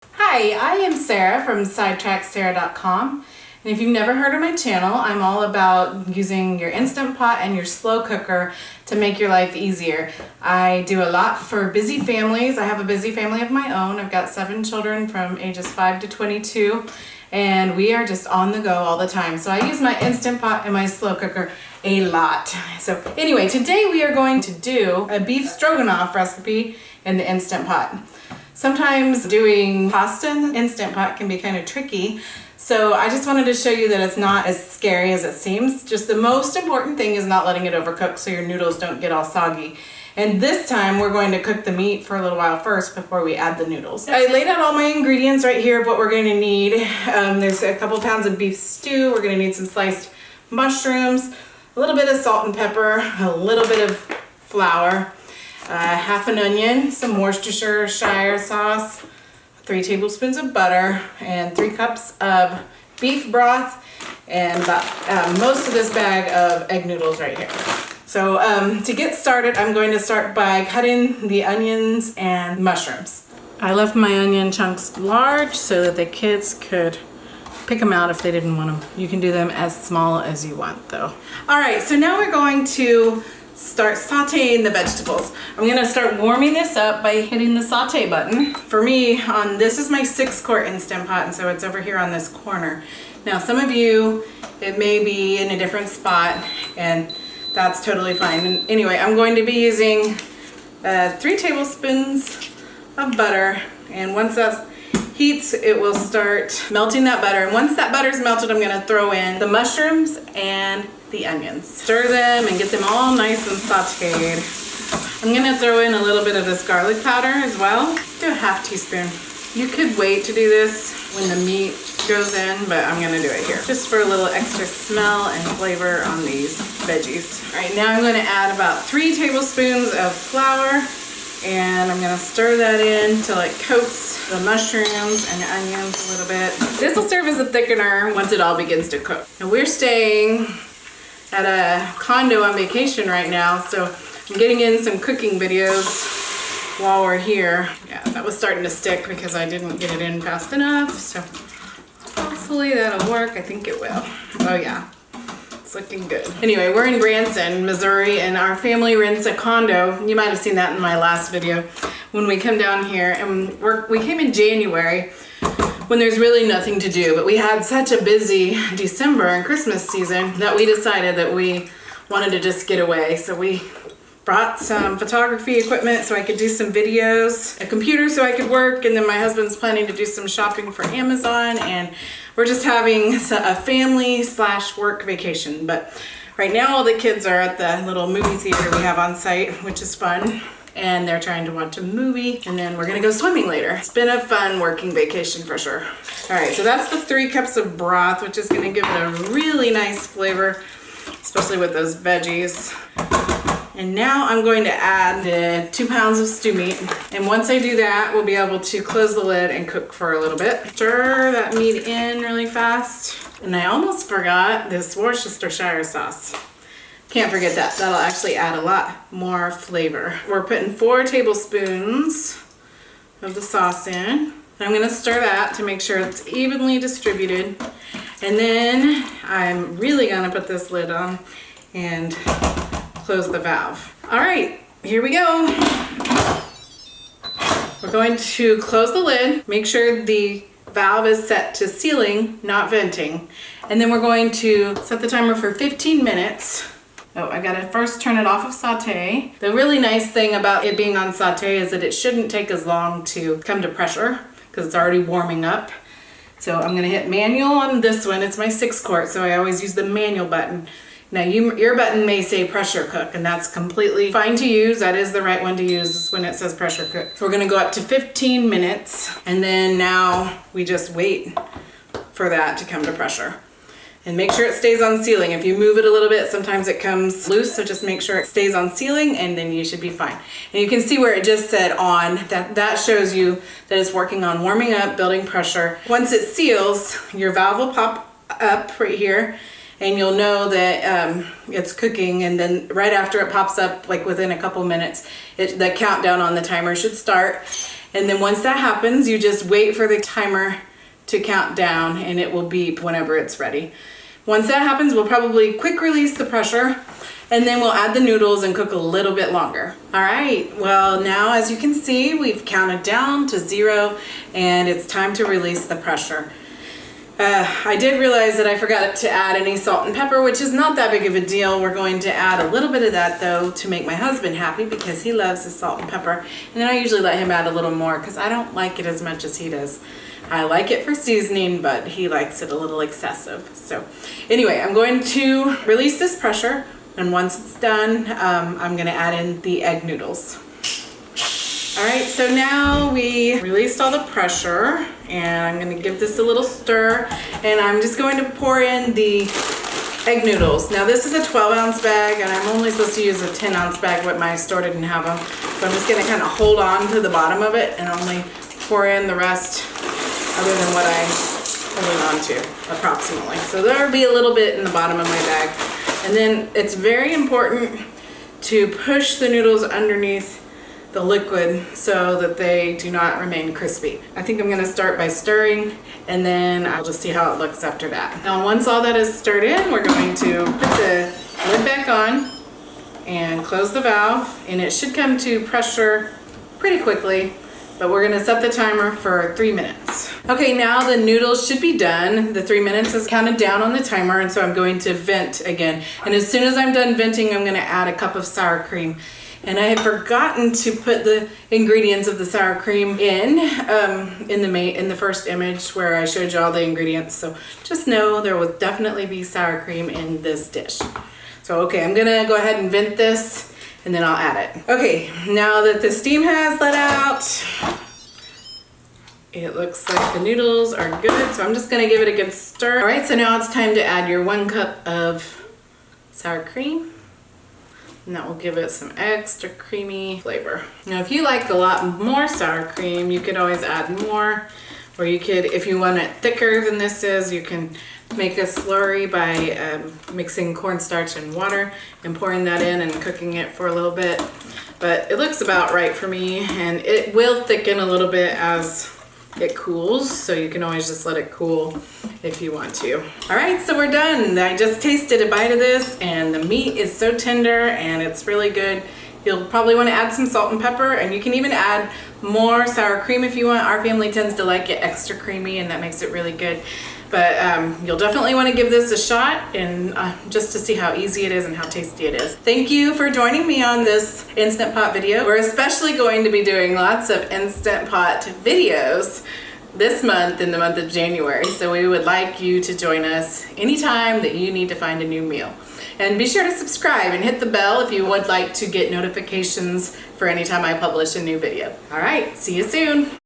Hi, I am Sarah from sidetracksarah.com, and if you've never heard of my channel, I'm all about using your Instant Pot and your slow cooker to make your life easier. I do a lot for busy families. I have a busy family of my own. I've got 7 children from ages 5 to 22, and we are just on the go all the time. So I use my Instant Pot and my slow cooker a lot. So anyway, today we are going to do a beef stroganoff recipe in the Instant Pot. Sometimes doing pasta in the Instant Pot can be kind of tricky, so I just wanted to show you that it's not as scary as it seems. Just the most important thing is not letting it overcook so your noodles don't get all soggy. And this time we're going to cook the meat for a little while first before we add the noodles. I laid out all my ingredients right here of what we're going to need. There's a couple pounds of beef stew. We're going to need some sliced mushrooms, a little bit of salt and pepper, a little bit of flour, half an onion, some Worcestershire sauce, 3 tablespoons of butter, and 3 cups of beef broth, and about most of this bag of egg noodles right here. So to get started, I'm going to start by cutting the onions and mushrooms. I left my onion chunks large so that the kids could pick them out if they didn't want them. You can do them as small as you want though. All right, so now we're going to start sauteing the vegetables. I'm gonna start warming this up by hitting the saute button. For me, this is my 6-quart Instant Pot, and so it's over here on this corner. Now some of you, it may be in a different spot, and that's totally fine. And anyway, I'm going to be using 3 tablespoons of butter, and once that heats, it will start melting that butter. And once that butter's melted, I'm gonna throw in the mushrooms and the onions. Stir them and get them all nice and sauteed. I'm gonna throw in a little bit of this garlic powder as well. Do a half teaspoon. You could wait to do this when the meat goes in, but I'm gonna do it here. Just for a little extra smell and flavor on these veggies. All right, now I'm gonna add about 3 tablespoons of flour, and I'm gonna stir that in till it coats the mushrooms and the onions a little bit. This will serve as a thickener once it all begins to cook. And we're staying at a condo on vacation right now, so I'm getting in some cooking videos while we're here. Yeah, that was starting to stick because I didn't get it in fast enough, so hopefully that'll work. I think it will. Oh yeah, it's looking good. Anyway, we're in Branson, Missouri, and our family rents a condo. You might have seen that in my last video when we come down here, and we came in January when there's really nothing to do, but we had such a busy December and Christmas season that we decided that we wanted to just get away. So we brought some photography equipment so I could do some videos, a computer so I could work, and then my husband's planning to do some shopping for Amazon, and we're just having a family/work vacation. But right now all the kids are at the little movie theater we have on site, which is fun. And they're trying to watch a movie, and then we're gonna go swimming later. It's been a fun working vacation for sure. All right, so that's the 3 cups of broth, which is gonna give it a really nice flavor, especially with those veggies. And now I'm going to add the 2 pounds of stew meat. And once I do that, we'll be able to close the lid and cook for a little bit. Stir that meat in really fast. And I almost forgot this Worcestershire sauce. Can't forget that. That'll actually add a lot more flavor. We're putting 4 tablespoons of the sauce in. And I'm gonna stir that to make sure it's evenly distributed. And then I'm really gonna put this lid on and close the valve. All right, here we go. We're going to close the lid, make sure the valve is set to sealing, not venting. And then we're going to set the timer for 15 minutes. Oh, I gotta first turn it off of saute. The really nice thing about it being on saute is that it shouldn't take as long to come to pressure because it's already warming up. So I'm gonna hit manual on this one. It's my 6-quart, so I always use the manual button. Now your button may say pressure cook, and that's completely fine to use. That is the right one to use when it says pressure cook. So we're gonna go up to 15 minutes, and then now we just wait for that to come to pressure. And make sure it stays on sealing. If you move it a little bit, sometimes it comes loose, so just make sure it stays on sealing, and then you should be fine. And you can see where it just said on, that shows you that it's working on warming up, building pressure. Once it seals, your valve will pop up right here, and you'll know that it's cooking, and then right after it pops up, like within a couple minutes, the countdown on the timer should start. And then once that happens, you just wait for the timer to count down and it will beep whenever it's ready. Once that happens, we'll probably quick release the pressure and then we'll add the noodles and cook a little bit longer. All right, well now as you can see, we've counted down to 0 and it's time to release the pressure. I did realize that I forgot to add any salt and pepper, which is not that big of a deal. We're going to add a little bit of that though to make my husband happy because he loves his salt and pepper. And then I usually let him add a little more because I don't like it as much as he does. I like it for seasoning, but he likes it a little excessive. So anyway, I'm going to release this pressure, and once it's done, I'm gonna add in the egg noodles. All right, so now we released all the pressure and I'm gonna give this a little stir and I'm just going to pour in the egg noodles. Now this is a 12-ounce bag and I'm only supposed to use a 10-ounce bag, but my store didn't have them. So I'm just gonna kind of hold on to the bottom of it and only pour in the rest other than what I'm holding on to, approximately. So there'll be a little bit in the bottom of my bag. And then it's very important to push the noodles underneath the liquid so that they do not remain crispy. I think I'm gonna start by stirring and then I'll just see how it looks after that. Now once all that is stirred in, we're going to put the lid back on and close the valve, and it should come to pressure pretty quickly, but we're gonna set the timer for 3 minutes. Okay, now the noodles should be done. The 3 minutes is counted down on the timer, and so I'm going to vent again. And as soon as I'm done venting, I'm gonna add a cup of sour cream. And I had forgotten to put the ingredients of the sour cream in the first image where I showed you all the ingredients. So just know there will definitely be sour cream in this dish. So okay, I'm gonna go ahead and vent this and then I'll add it. Okay, now that the steam has let out, it looks like the noodles are good. So I'm just gonna give it a good stir. All right, so now it's time to add your 1 cup of sour cream. And that will give it some extra creamy flavor. Now if you like a lot more sour cream, you could always add more, or you could, if you want it thicker than this is, you can make a slurry by mixing cornstarch and water and pouring that in and cooking it for a little bit. But it looks about right for me, and it will thicken a little bit as it cools, so you can always just let it cool if you want to. All right, so we're done. I just tasted a bite of this and the meat is so tender and it's really good. You'll probably want to add some salt and pepper, and you can even add more sour cream if you want. Our family tends to like it extra creamy and that makes it really good. But you'll definitely want to give this a shot, and just to see how easy it is and how tasty it is. Thank you for joining me on this Instant Pot video. We're especially going to be doing lots of Instant Pot videos this month, in the month of January. So we would like you to join us anytime that you need to find a new meal. And be sure to subscribe and hit the bell if you would like to get notifications for anytime I publish a new video. All right, see you soon.